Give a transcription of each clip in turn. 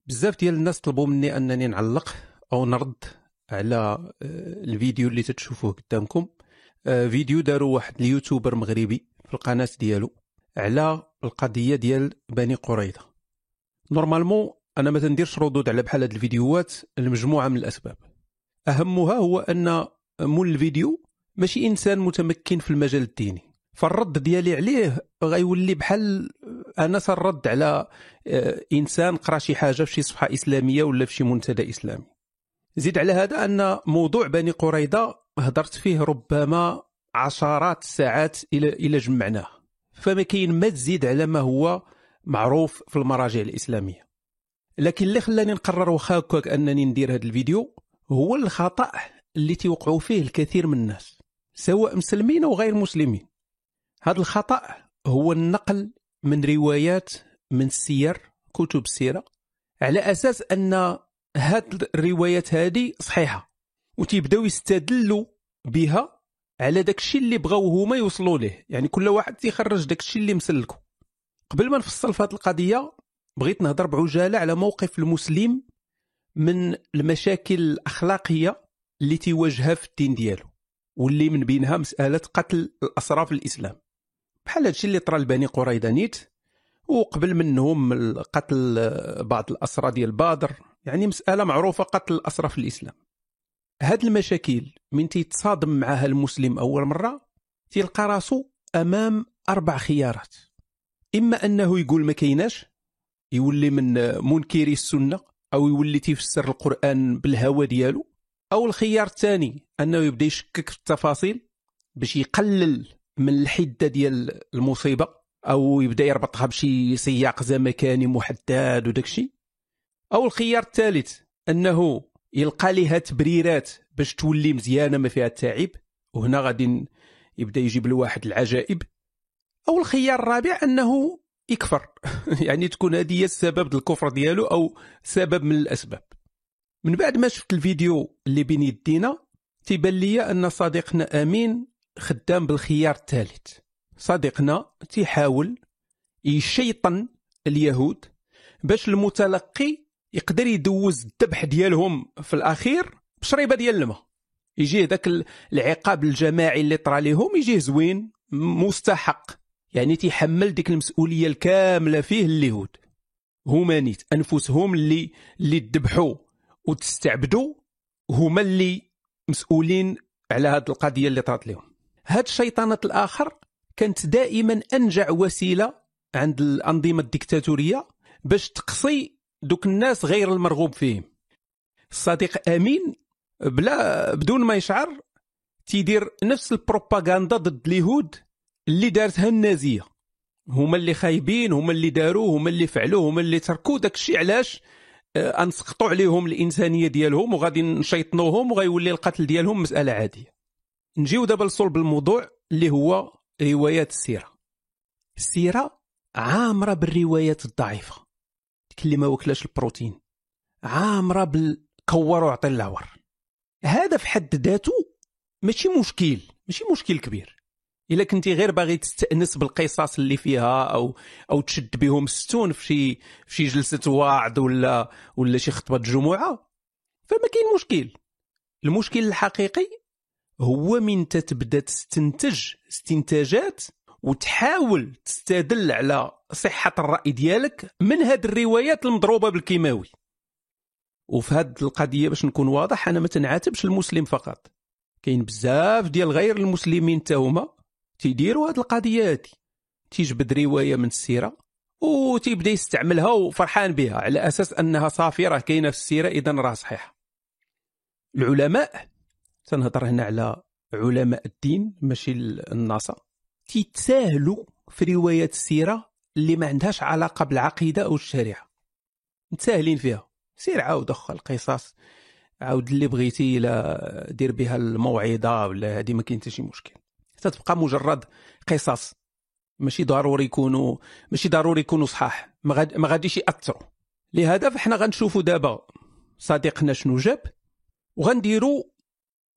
بزاف ديال الناس طلبوا مني انني نعلق او نرد على الفيديو اللي تتشوفوه قدامكم. فيديو داروا واحد اليوتيوبر مغربي في القناه ديالو على القضيه ديال بني قريظه. نورمالمون انا ما تنديرش ردود على بحال هاد الفيديوهات لمجموعه من الاسباب، اهمها هو ان مول الفيديو ماشي انسان متمكن في المجال الديني، فالرد ديالي عليه غيولي بحال انا سنرد على انسان قرا شي حاجه في شي صفحه اسلاميه ولا في شي منتدى اسلامي. زيد على هذا ان موضوع بني قريظه هضرت فيه ربما عشرات الساعات الى جمعناه، فما كاين ما تزيد على ما هو معروف في المراجع الاسلاميه. لكن اللي خلاني نقرر واخا هكاك انني ندير هذا الفيديو هو الخطا اللي تيوقعوا فيه الكثير من الناس سواء مسلمين او غير مسلمين. هذا الخطا هو النقل من روايات من السير، كتب السيره، على اساس ان هاد الروايات هذه صحيحه، وتيبداو يستدلوا بها على داك الشيء اللي بغاو هما يوصلوا ليه. يعني كل واحد تيخرج داك الشيء اللي مسلكو. قبل ما نفصل في هذه القضيه بغيت نهضر بعجاله على موقف المسلم من المشاكل الاخلاقيه اللي تيواجهها في الدين ديالو، واللي من بينها مساله قتل الاسرى في الاسلام، بحال هادشي اللي طرا لبني قريظه نيت، وقبل منهم قتل بعض الاسرى ديال بدر. يعني مساله معروفه، قتل الاسرى في الاسلام. هاد المشاكل من تيتصادم معها المسلم اول مره تيلقى راسو امام 4 خيارات: اما انه يقول ما كايناش، يولي من منكري السنه، او يولي تيفسر القران بالهوى ديالو، او الخيار الثاني انه يبدا يشكك في التفاصيل باش يقلل من الحده ديال المصيبه، او يبدا يربطها بشي سياق زمكاني محدد وداكشي، او الخيار الثالث انه يلقى لها تبريرات باش تولي مزيانه ما فيها التعب، وهنا غادي يبدا يجيب الواحد العجائب، او الخيار الرابع انه يكفر يعني تكون هذه هي السبب الكفر ديالو او سبب من الاسباب. من بعد ما شفت الفيديو اللي بين يدينا تيبان لي ان صديقنا امين خدام بالخيار الثالث. صديقنا تيحاول يشيطن اليهود باش المتلقي يقدر يدوز الذبح ديالهم في الاخير بشريبه ديال الماء، يجيه داك العقاب الجماعي اللي طرا لهم يجيه زوين مستحق. يعني تيحمل ديك المسؤوليه الكامله فيه اليهود، هما نيت انفسهم اللي ذبحوا وتستعبدوا، هما اللي مسؤولين على هذه القضيه اللي طرات لهم. هاد الشيطانات الاخر كانت دائما انجع وسيله عند الانظمه الديكتاتوريه باش تقصي دوك الناس غير المرغوب فيهم. الصديق امين بدون ما يشعر تيدير نفس البروباغندا ضد اليهود اللي دارتها النازيه. هما اللي خايبين، هما اللي داروا، هما اللي فعلوا، هما اللي تركوا داك الشيء. علاش؟ انسقطوا عليهم الانسانيه ديالهم وغادي نشيطنوهم وغيولي القتل ديالهم مساله عاديه. نجيو دابا لصلب الموضوع اللي هو روايات السيره. السيره عامره بالروايات الضعيفه، ديك اللي ما وكلاش البروتين، عامره بالكور وعطي العور. هذا في حد ذاته ماشي مشكل كبير الا كنتي غير باغي تستأنس بالقصص اللي فيها او تشد بهم الستون في شي جلسه واعظ ولا شي خطبه جمعه، فما كاين مشكل. المشكل الحقيقي هو من تبدا تستنتج استنتاجات وتحاول تستدل على صحه الراي ديالك من هاد الروايات المضروبه بالكيماوي. وفي هاد القضيه باش نكون واضح، انا ما تنعاتبش المسلم فقط، كاين بزاف ديال غير المسلمين حتى هما تيديروا هاد القضيه هادي، تيجبد روايه من السيره وتيبدا يستعملها وفرحان بها على اساس انها صافي راه كاينه في السيره اذا راه صحيحه. العلماء، تنهضر هنا على علماء الدين ماشي الناصا، تيتساهلوا في روايات السيره اللي ما عندهاش علاقه بالعقيده او الشريعه، متساهلين فيها. سير عاود دخل قصص، عاود اللي بغيتي، لا دير بها الموعظه ولا هذه، ما كاين حتى شي مشكل. تتبقى مجرد قصص، ماشي ضروري يكونوا صحاح، ما غاديش ياثروا. لهذا فاحنا غنشوفوا دابا صديقنا شنو جاب، وغنديروا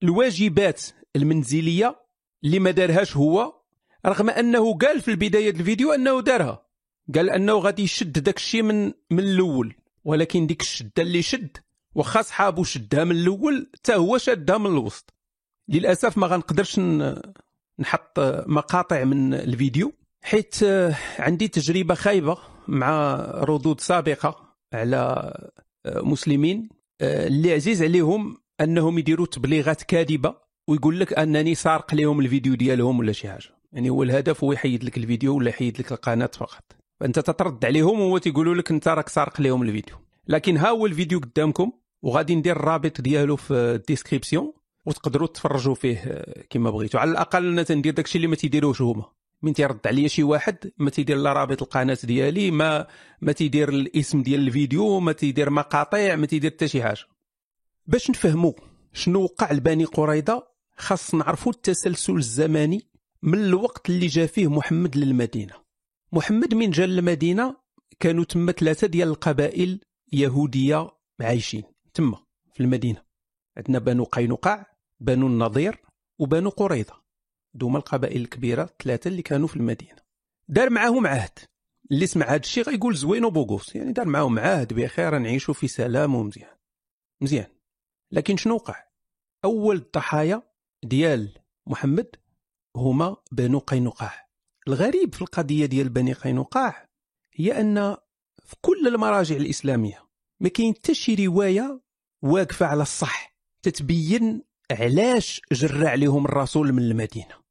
الواجبات المنزليه اللي ما دارهاش هو، رغم انه قال في البدايه الفيديو انه دارها. قال انه غادي يشد داك الشيء من الاول، ولكن ديك الشده اللي شد واخا صحابو شدها من الاول حتى هو شادها من الوسط. للاسف ما غنقدرش نحط مقاطع من الفيديو حيت عندي تجربه خايبه مع ردود سابقه على مسلمين اللي عزيز عليهم انهم يديروا تبليغات كاذبه ويقول لك انني سارق لهم الفيديو ديالهم ولا شي حاجه. يعني هو الهدف هو يحيد لك الفيديو ولا يحيد لك القناه فقط، فانت تترد عليهم وهو تيقولوا لك انت راك سارق لهم الفيديو. لكن ها هو الفيديو قدامكم وغادي ندير الرابط ديالو في الديسكريبسيون وتقدروا تفرجوا فيه كما بغيتوا. على الاقل انا تندير داكشي اللي ما تيديروش هما. من تيرد عليا شي واحد ما تيدير لا رابط القناه ديالي، ما تيدير الاسم ديال الفيديو، ما تيدير مقاطع، ما تيدير حتى شي حاجه. باش نفهموا شنو وقع لبني قريظه خاص نعرفوا التسلسل الزمني من الوقت اللي جا فيه محمد للمدينه. محمد من جا للمدينه كانوا تما 3 ديال القبائل يهوديه عايشين تما في المدينه. عندنا بنو قينقاع، بنو النضير، وبنو قريظه. دوما القبائل الكبيره 3 اللي كانوا في المدينه. دار معاهم عهد، اللي سمع هذا الشيء غيقول زوين وبوغوس، يعني دار معاهم عهد بخير نعيشوا في سلام ومزيان مزيان. لكن شنو وقع؟ اول الضحايا ديال محمد هما بنو قينقاع. الغريب في القضيه ديال بني قينقاع هي ان في كل المراجع الاسلاميه ما كاين حتى شي روايه واقفه على الصح تتبين علاش جرى عليهم الرسول من المدينه.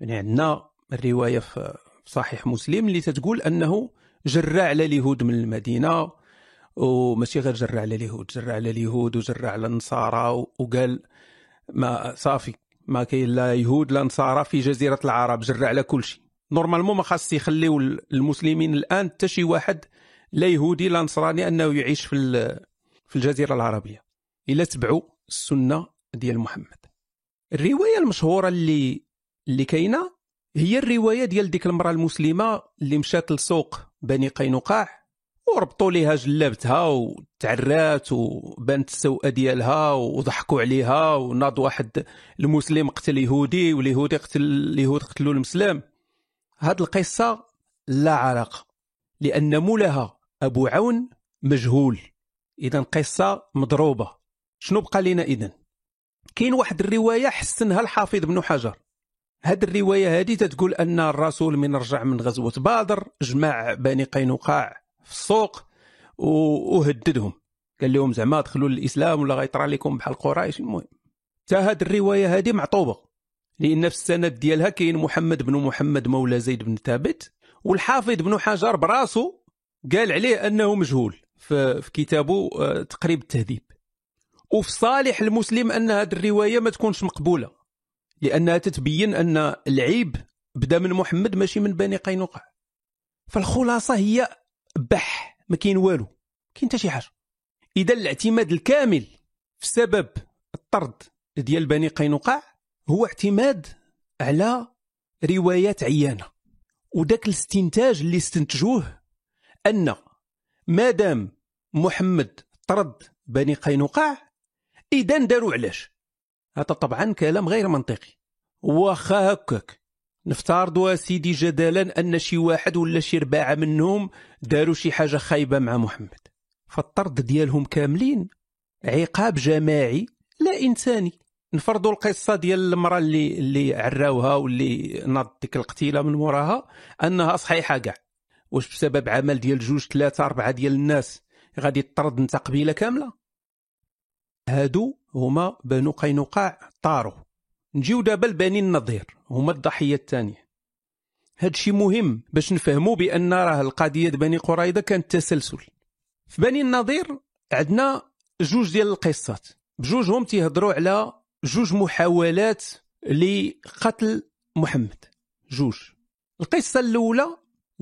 يعني عندنا الروايه في صحيح مسلم اللي تتقول انه جرى على اليهود من المدينه، وماشي غير جرى على اليهود، جرى على اليهود وجرى على النصارى، وقال ما صافي ما كاين لا يهود لا نصارى في جزيره العرب، جرى على كل شيء. نورمالمون ما خاص يخليو المسلمين الان حتى شي واحد لا يهودي لا نصراني انه يعيش في الجزيره العربيه الا تبعوا السنه ديال محمد. الروايه المشهوره اللي كاينه هي الروايه ديال ديك المراه المسلمه اللي مشات لسوق بني قينقاع وربطوا ليها جلابتها وتعرات وبانت السوءه ديالها وضحكوا عليها، وناض واحد المسلم قتل يهودي واليهودي اليهود قتلوا المسلم. هاد القصه لا علاقه، لان مولاها ابو عون مجهول، اذا قصه مضروبه. شنو بقى لنا اذا؟ كاين واحد الروايه حسنها الحافظ بن حجر. هاد الروايه هذه تتقول ان الرسول من رجع من غزوه بدر جمع بني قينقاع في السوق وهددهم، قال لهم زعما دخلوا للاسلام ولا غيطرى لكم بحال قريش. المهم حتى هاد الروايه هذه معطوبه، لان في السند ديالها كاين محمد بن محمد مولى زيد بن ثابت، والحافظ بن حجر براسو قال عليه انه مجهول في كتابه تقريب التهذيب. وفي صالح المسلم ان هذه الروايه ما تكونش مقبوله، لانها تتبين ان العيب بدا من محمد ماشي من بني قينقاع. فالخلاصه هي بح ما كاين والو، كاين حتى شي حاجه. اذا الاعتماد الكامل في سبب الطرد ديال بني قينقاع هو اعتماد على روايات عيانه، وداك الاستنتاج اللي استنتجوه ان مادام محمد طرد بني قينقاع اذا داروا علاش. هذا طبعا كلام غير منطقي. واخا هكاك نفترضوا سيدي جدلا ان شي واحد ولا شي 4 منهم داروا شي حاجه خايبه مع محمد، فالطرد ديالهم كاملين عقاب جماعي لا انساني. نفرضوا القصه ديال المراه اللي عراوها واللي ناض ديك القتيله من موراها انها صحيحه كاع، واش بسبب عمل ديال 2 3 4 ديال الناس غادي تطرد انت قبيله كامله؟ هادو هما بنو قينقاع طاروا. نجيو دابا لبني النضير، هما الضحيه الثانيه. هاد الشيء مهم باش نفهموا بان راه القضيه بني قريظه كانت تسلسل. في بني النضير عندنا 2 ديال القصات، بجوجهم تيهضروا على 2 محاولات لقتل محمد. 2. القصه الاولى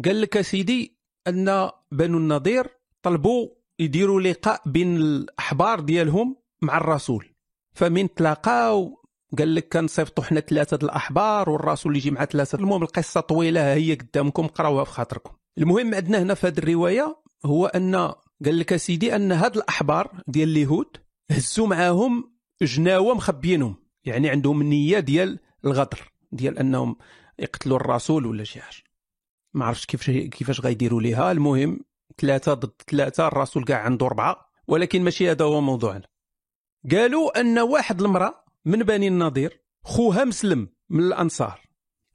قال لك سيدي ان بنو النضير طلبوا يديروا لقاء بين الاحبار ديالهم مع الرسول، فمن تلاقاو قال لك كنصيفطوا حنا 3 الاحبار والرسول يجي مع 3. المهم القصه طويله هي قدامكم قراوها في خاطركم. المهم عندنا هنا في هذه الروايه هو ان قال لك سيدي ان هاد الاحبار ديال اليهود هزوا معاهم جناوه مخبيينهم، يعني عندهم النيه ديال الغدر، ديال انهم يقتلوا الرسول ولا شي حاجه. ما عرفتش كيفاش غيديروا ليها. المهم 3 ضد 3، الرسول كاع عنده 4، ولكن ماشي هذا هو موضوعنا. قالوا أن واحد المرأة من بني النضير خوها مسلم من الأنصار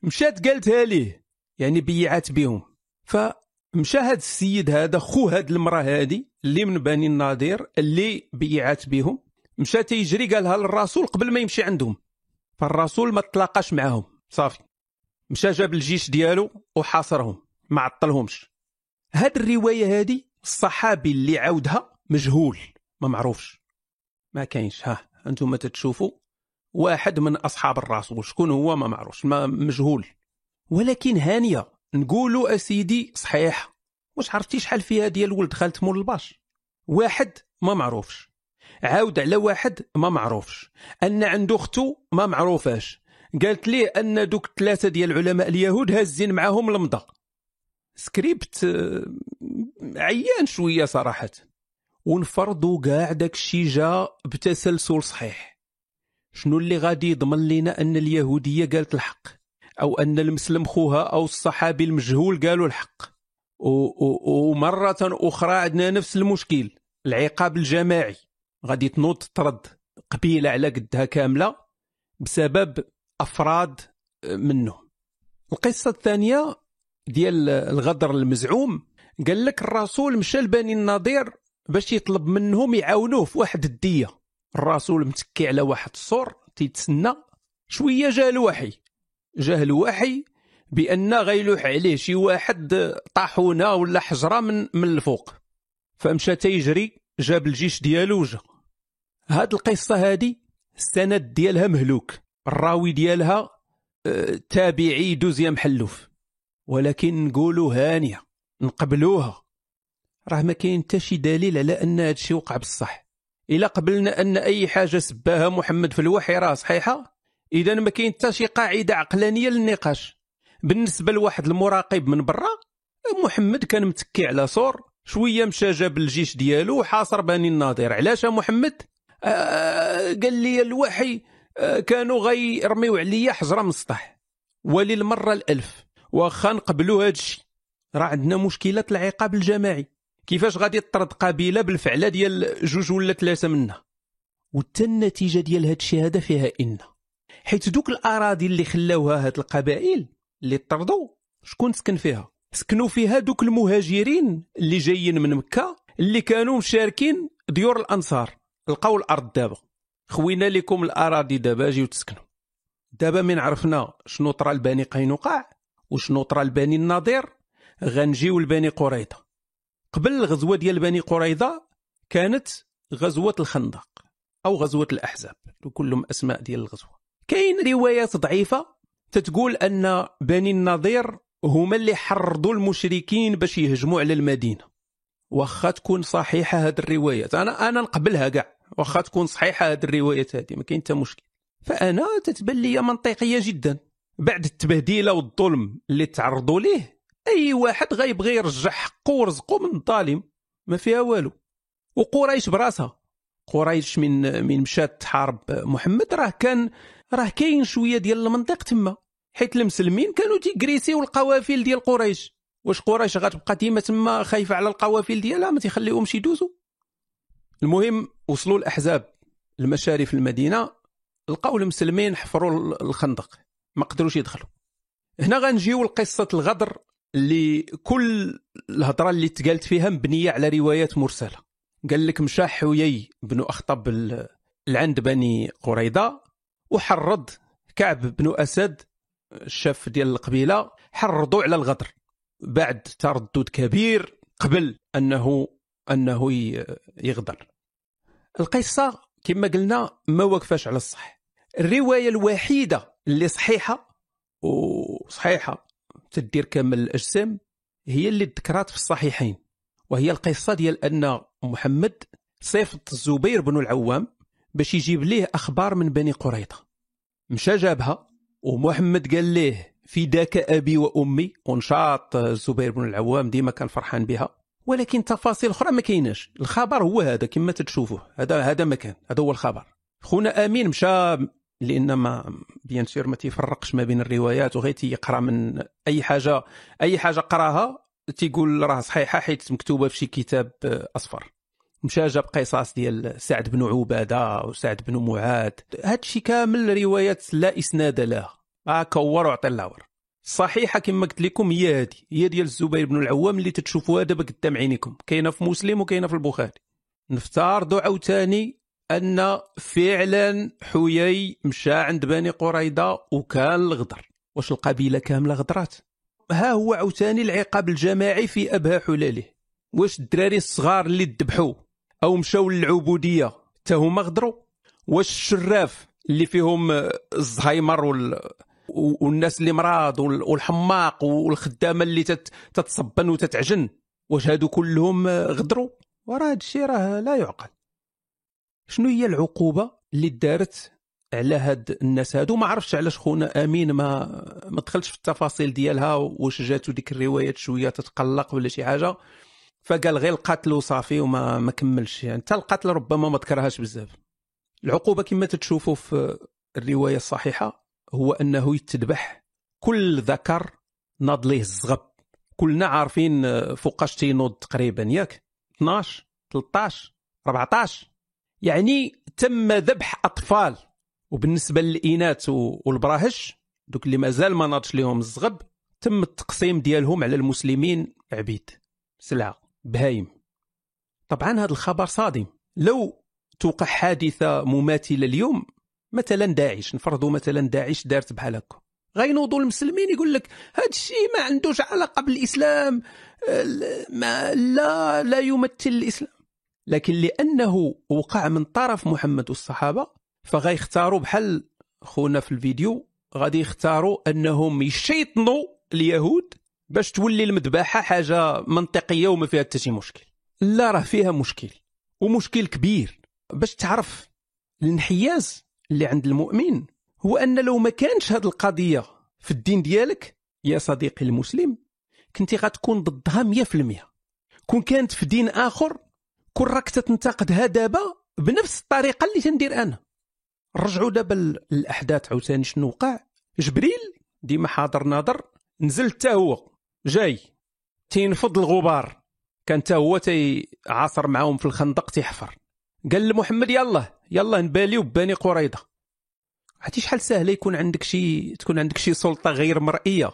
مشات قالتها ليه، يعني بيعات بهم. فمشى هذا السيد هذا خو هذه المرأة هذه اللي من بني النضير اللي بيعات بهم، مشى تيجري قالها للرسول قبل ما يمشي عندهم. فالرسول ما تلاقاش معهم، صافي مشى جاب الجيش ديالو وحاصرهم ما عطلهمش. هاد الرواية هذه الصحابي اللي عاودها مجهول، ما معروفش، ما كاينش. ها انتم تتشوفوا واحد من اصحاب الرسول، شكون هو ما معروفش، ما مجهول. ولكن هانيه نقولوا اسيدي صحيح. واش عرفتي شحال فيها ديال ولد خالت مول الباش؟ واحد ما معروفش، عاود على واحد ما معروفش، ان عنده اختو ما معروفاش، قالت ليه ان دوك 3 ديال علماء اليهود هازين معاهم المضى. سكريبت عيان شويه صراحه. ونفرضوا كاع داك الشيء جا بتسلسل صحيح، شنو اللي غادي يضمن لنا ان اليهوديه قالت الحق، او ان المسلم خوها او الصحابي المجهول قالوا الحق؟ ومره اخرى عندنا نفس المشكل، العقاب الجماعي غادي تنوض تطرد قبيله على قدها كامله بسبب افراد منهم. القصه الثانيه ديال الغدر المزعوم، قال لك الرسول مشى لبني النضير باش يطلب منهم يعاونوه في واحد الدية. الرسول متكي على واحد السور تيتسنى شويه، جاه الوحي بان غيلوح عليه شي واحد طاحونه ولا حجره من الفوق، فمشى تيجري جاب الجيش ديالو وجا. هاد القصه هادي السند ديالها مهلوك، الراوي ديالها تابعي دوزيام محلوف، ولكن نقولوا هانيه نقبلوها. راه ما كاين حتى شي دليل على ان هذا الشيء وقع بصح. الا قبلنا ان اي حاجه سباها محمد في الوحي راه صحيحه، اذا ما كاين حتى شي قاعده عقلانيه للنقاش. بالنسبه لواحد المراقب من برا، محمد كان متكي على سور، شويه مشى جاب الجيش ديالو وحاصر بني النضير. علاش محمد؟ قال لي الوحي كانوا غيرميو عليا حجره من السطح، وللمره الالف واخا نقبلوا هذا الشيء، راه عندنا مشكله العقاب الجماعي. كيفاش غادي تطرد قبيله بالفعله ديال 2 ولا 3 منها؟ وحتى النتيجه ديال هذا الشيء هذا فيها ان، حيت دوك الاراضي اللي خلاوها هاد القبائل اللي طردوا شكون سكن فيها؟ سكنوا فيها دوك المهاجرين اللي جايين من مكه اللي كانوا مشاركين ديور الانصار. لقاو الارض دابا، خوينا لكم الاراضي دابا جيو تسكنوا. دابا من عرفنا شنو طرا لبني قينقاع وشنو طرا لبني النضير، غنجيو لبني قريظه. قبل الغزوه ديال بني قريظه كانت غزوه الخندق او غزوه الاحزاب، كلهم اسماء ديال الغزوه. كاين روايات ضعيفه تتقول ان بني النضير هما اللي حرضوا المشركين باش يهجموا على المدينه. واخا تكون صحيحه هذه الروايات، انا نقبلها كاع، واخا تكون صحيحه هذه الروايات هذه ما كاين حتى مشكل. فانا تتبان لي منطقيه جدا بعد التبهديله والظلم اللي تعرضوا ليه. اي واحد غيبغي يرجع حقه ورزقه من الظالم، ما فيها والو. وقريش براسها، قريش من مشات تحارب محمد راه كاين شويه ديال المنطق تما، حيت المسلمين كانوا تيكريسيو القوافل ديال قريش. واش قريش غتبقى ديما تما خايفه على القوافل ديالها ما تيخليهمش يدوزوا؟ المهم وصلوا الاحزاب المشارف المدينه، لقاو المسلمين حفروا الخندق ما قدروش يدخلوا. هنا غنجيو لقصه الغدر اللي كل الهضره اللي تقالت فيها مبنيه على روايات مرسله. قال لك مشى حيي بن اخطب لعند بني قريظه وحرض كعب بن اسد الشاف ديال القبيله، حرضوا على الغدر بعد تردد كبير قبل انه يغدر. القصه كما قلنا ما وقفاش على الصح. الروايه الوحيده اللي صحيحه تدير كامل الاجسام هي اللي ذكرت في الصحيحين، وهي القصه ديال ان محمد صيفط الزبير بن العوام باش يجيب ليه اخبار من بني قريظه. مشى جابها ومحمد قال ليه فداك ابي وامي، ونشاط الزبير بن العوام ديما كان فرحان بها، ولكن تفاصيل اخرى ما كايناش. الخبر هو هذا كما تشوفوه، هذا ما كان، هذا هو الخبر. خونا امين مشى لان ما بيان سير ما تيفرقش ما بين الروايات وغير تيقرا من اي حاجه قراها تيقول راه صحيحه حيت مكتوبه في شي كتاب اصفر. مشى جاب قصص ديال سعد بن عباده وسعد بن معاذ، هادشي كامل روايات لا اسناد لها، كور وعطي اللور. صحيحه كما قلت لكم هي ديال الزبير بن العوام اللي تتشوفوها دابا قدام عينيكم، كاينه في مسلم وكاينه في البخاري. نفترضوا عاوتاني ان فعلا حيي مشى عند بني قريظه وكان الغدر. واش القبيله كامله غدرات؟ ها هو عاوتاني العقاب الجماعي في ابهى حلاله. واش الدراري الصغار اللي ذبحوا او مشاو للعبوديه حتى هما غدروا؟ واش الشراف اللي فيهم الزهايمر والناس اللي مرض والحماق والخدامه اللي تتصبن وتتعجن، واش هادو كلهم غدروا؟ وراه هادشي راه لا يعقل. شنو هي العقوبه اللي دارت على هاد الناس هادو؟ ما عرفتش علاش خونا امين ما دخلش في التفاصيل ديالها، واش جاتو ديك الروايات شويه تتقلق ولا شي حاجه، فقال غير القتل وصافي وما كملش. يعني حتى القتل ربما ما ذكرهاش بزاف. العقوبه كما تتشوفوا في الروايه الصحيحه هو انه يتذبح كل ذكر ناض ليه الزغب. كلنا عارفين فوقاش تينوض تقريبا، ياك 12 13 14، يعني تم ذبح اطفال. وبالنسبه للاناث والبراهش دوك اللي مازال ما ناضش ليهم الزغب، تم التقسيم ديالهم على المسلمين عبيد، سلعه، بهايم. طبعا هذا الخبر صادم. لو توقع حادثه مماثله اليوم، مثلا داعش، نفرضوا مثلا داعش دارت بحال هكا، غينوضوا المسلمين يقول لك هذا الشيء ما عندوش علاقه بالاسلام، لا يمثل الاسلام. لكن لانه وقع من طرف محمد والصحابه فغيختاروا بحال خونا في الفيديو، غادي يختاروا انهم يشيطنوا اليهود باش تولي المذبحه حاجه منطقيه وما فيها حتى شي مشكل. لا، راه فيها مشكل، ومشكل كبير. باش تعرف الانحياز اللي عند المؤمن هو ان لو ما كانش هذه القضيه في الدين ديالك يا صديقي المسلم، كنتي غتكون ضدها 100%. كون كانت في دين اخر كون راك تنتقدها دابا بنفس الطريقه اللي تندير انا. رجعوا دابا الاحداث عاوتاني شنو وقع. جبريل ديما حاضر ناظر، نزل حتى هو جاي تينفض الغبار، كان حتى هو عاصر معاهم في الخندق تيحفر. قال لمحمد يلا نباليو ببني قريظه. عرفتي شحال سهله يكون عندك شي سلطه غير مرئيه،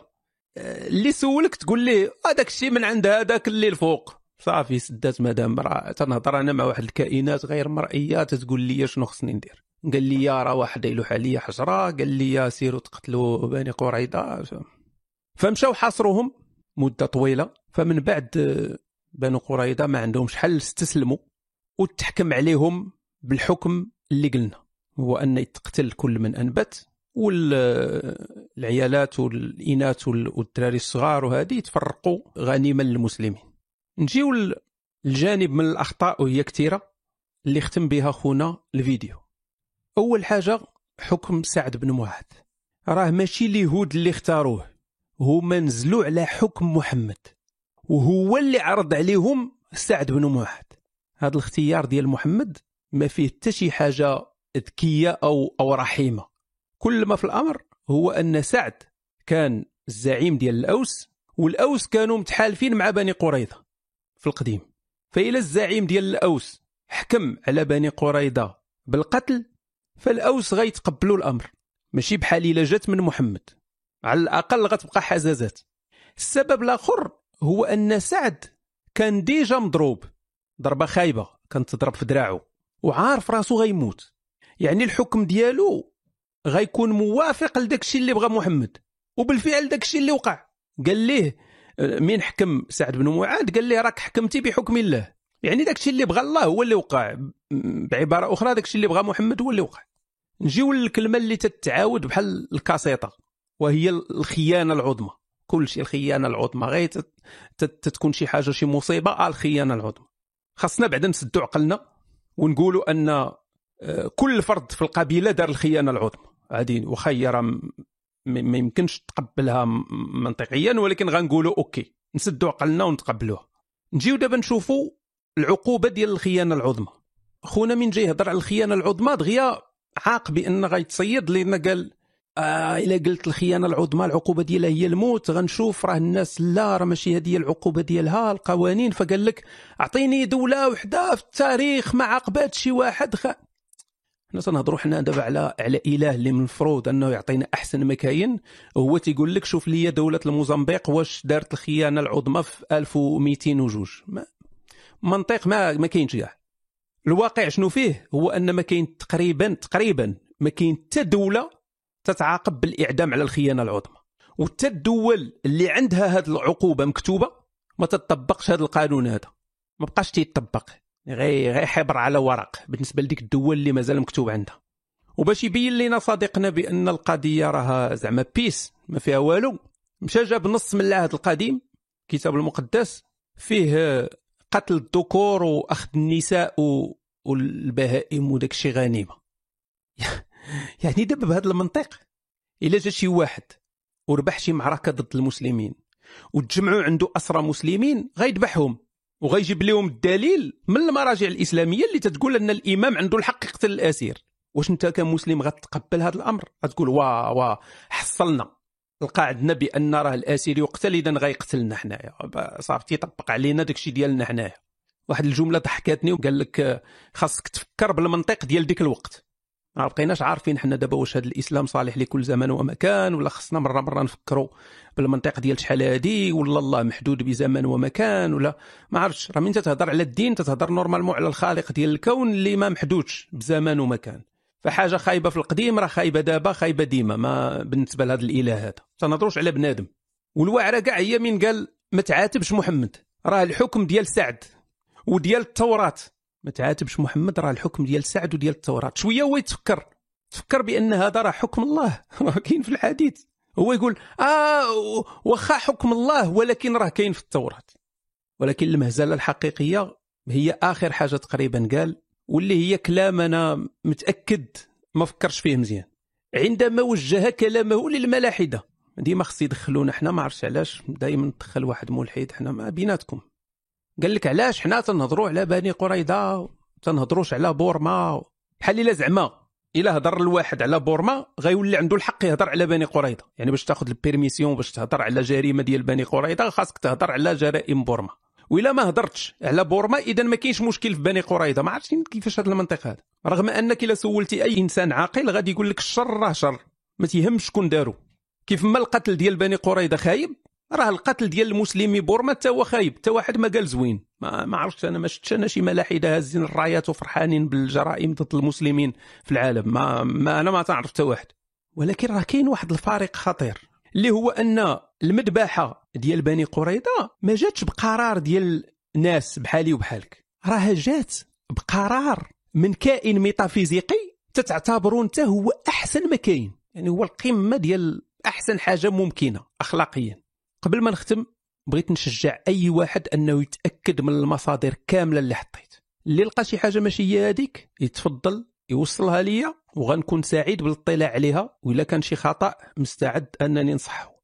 اللي سولك تقول ليه هذاك الشيء من عند هذاك اللي الفوق، صافي سدات. مادام راه تنهضر انا مع واحد الكائنات غير مرئيه تتقول لي شنو خصني ندير. قال لي راه واحد يلوح عليا حجره، قال لي سيروا تقتلوا بني قريظه. فمشاو حاصروهم مده طويله. فمن بعد بني قريظه ما عندهمش حل، استسلموا وتحكم عليهم بالحكم اللي قلنا، هو ان يتقتل كل من انبت، والعيالات والاناث والدراري الصغار وهذه يتفرقوا غنيمه للمسلمين. نجيو الجانب من الاخطاء وهي كثيره اللي ختم بها خونا الفيديو. اول حاجه حكم سعد بن معاذ، راه ماشي اليهود اللي اختاروه، هما نزلوا على حكم محمد وهو اللي عرض عليهم سعد بن معاذ. هذا الاختيار ديال محمد ما فيه حتى شي حاجه ذكيه او رحيمه. كل ما في الامر هو ان سعد كان الزعيم ديال الاوس، والاوس كانوا متحالفين مع بني قريظه في القديم. فإلى الزعيم ديال الاوس حكم على بني قريظه بالقتل، فالاوس غيتقبلوا الامر، ماشي بحال الا جات من محمد، على الاقل غتبقى حزازات. السبب الاخر هو ان سعد كان ديجا مضروب ضربه خايبه، كانت تضرب في دراعه وعارف راسو غيموت. يعني الحكم ديالو غيكون موافق لداك الشيء اللي بغى محمد، وبالفعل داك الشيء اللي وقع. قال ليه مين حكم سعد بن معاذ؟ قال ليه راك حكمتي بحكم الله، يعني داك الشيء اللي بغى الله هو اللي وقع. بعباره اخرى داك الشيء اللي بغى محمد هو اللي وقع. نجيو للكلمه اللي تتعاود بحال الكاسيطه، وهي الخيانه العظمى. كل شيء الخيانه العظمى، غير تتكون شي حاجه شي مصيبه الخيانه العظمى. خاصنا بعدا نسدوا عقلنا ونقولوا ان كل فرد في القبيله دار الخيانه العظمى، هذه وخيره ما يمكنش تقبلها منطقيا، ولكن غنقولوا اوكي نسدوا عقلنا ونتقبلوها. نجيو دابا نشوفوا العقوبه ديال الخيانه العظمى. خونا من جاي يهضر على الخيانه العظمى دغيا عاق بان غيتصيد، لان قال الا قلت الخيانه العظمى العقوبه ديالها هي الموت، غنشوف راه الناس لا راه ماشي هذه العقوبه ديالها القوانين. فقال لك اعطيني دوله وحده في التاريخ ما عاقبات شي واحد حنا تنهضروا حنا دابا على اله اللي من المفروض انه يعطينا احسن ما كاين، هو تيقول لك شوف لي دوله الموزمبيق واش دارت الخيانه العظمى في 1202. منطق ما كاينش كاع. الواقع شنو فيه هو ان ما كاين تقريبا ما كاين حتى دوله تتعاقب بالاعدام على الخيانه العظمى، وحتى الدول اللي عندها هذه العقوبه مكتوبه ما تطبقش هذا القانون هذا، ما بقاش تيطبق، غير حبر على ورق بالنسبه لديك الدول اللي مازال مكتوب عندها. وباش يبين لنا صديقنا بان القضيه راها زعما بيس ما فيها والو، مشى جاب نص من العهد القديم الكتاب المقدس فيه قتل الذكور واخذ النساء والبهائم وداك الشيء غنيمه. يعني دابا بهذا المنطق الا جا شي واحد وربح شي معركه ضد المسلمين وتجمعوا عنده اسرى مسلمين غيذبحهم وغيجيب لهم الدليل من المراجع الاسلاميه اللي تتقول ان الامام عنده الحق يقتل الاسير. واش انت كمسلم غتقبل هذا الامر؟ غتقول وا حصلنا لقى عندنا بان راه الاسير يقتل اذا غيقتلنا حنايا، صافي تيطبق علينا داكشي ديالنا حنايا. واحد الجمله ضحكاتني وقال لك خاصك تفكر بالمنطق ديال ديك الوقت. ما بقيناش عارفين حنا دابا واش هذا الاسلام صالح لكل زمان ومكان، ولا خصنا مره نفكروا بالمنطق ديال شحال هادي، ولا الله محدود بزمان ومكان، ولا ما عرفتش. راه من تتهضر على الدين تتهضر نورمالمون على الخالق ديال الكون اللي ما محدودش بزمان ومكان. فحاجه خايبه في القديم راه خايبه دابا، خايبه ديما ما بالنسبه لهذا الاله هذا. تنهضروش على بنادم. والواعره كاع هي من قال ما تعاتبش محمد، راه الحكم ديال سعد وديال التوراة. ما تعاتبش محمد، راه الحكم ديال سعد وديال التوراة. شويه هو تفكر بان هذا راه حكم الله راه كاين في الحديث. هو يقول واخا حكم الله ولكن راه كاين في التوراة. ولكن المهزله الحقيقيه هي اخر حاجه تقريبا قال، واللي هي كلام انا متاكد ما فكرش فيه مزيان عندما وجه كلامه للملاحده. ديما خص يدخلونا حنا، ما عرفتش علاش دائما ندخل واحد ملحد حنا ما بيناتكم. قال لك علاش حنا تنهضروا على بني قريظه تنهضروش على بورما؟ بحال الا زعما الا هضر الواحد على بورما غيولي عنده الحق يهضر على بني قريظه. يعني باش تاخذ البيرميسيون باش تهضر على جريمه ديال بني قريظه خاصك تهضر على جرائم بورما، وإلا ما هضرتش على بورما اذا ما كاينش مشكل في بني قريظه. ما عرفتش كيفاش هذا المنطق هذا، رغم انك الا سولتي اي انسان عاقل غادي يقول لك الشر راه شر، ما تيهمش شكون دارو. كيف ما القتل ديال بني قريظه خايب، راه القتل ديال المسلمي بورما حتى هو خايب، حتى واحد ما قال زوين. ما عرفتش انا، ما شفتش انا شي ملاحده هازين الرايات وفرحانين بالجرائم ضد المسلمين في العالم. انا ما تعرف حتى واحد. ولكن راه كاين واحد الفارق خطير اللي هو ان المذبحه ديال بني قريظه ما جاتش بقرار ديال ناس بحالي وبحالك، راه جات بقرار من كائن ميتافيزيقي تتعتبرون انت هو احسن ما كاين، يعني هو القمه ديال احسن حاجه ممكنه اخلاقيا. قبل ما نختم بغيت نشجع اي واحد انه يتاكد من المصادر كامله اللي حطيت. اللي لقى شي حاجه ماشي هي هذيك يتفضل يوصلها ليا وغنكون سعيد بالاطلاع عليها، والا كان شي خطا مستعد انني نصحه.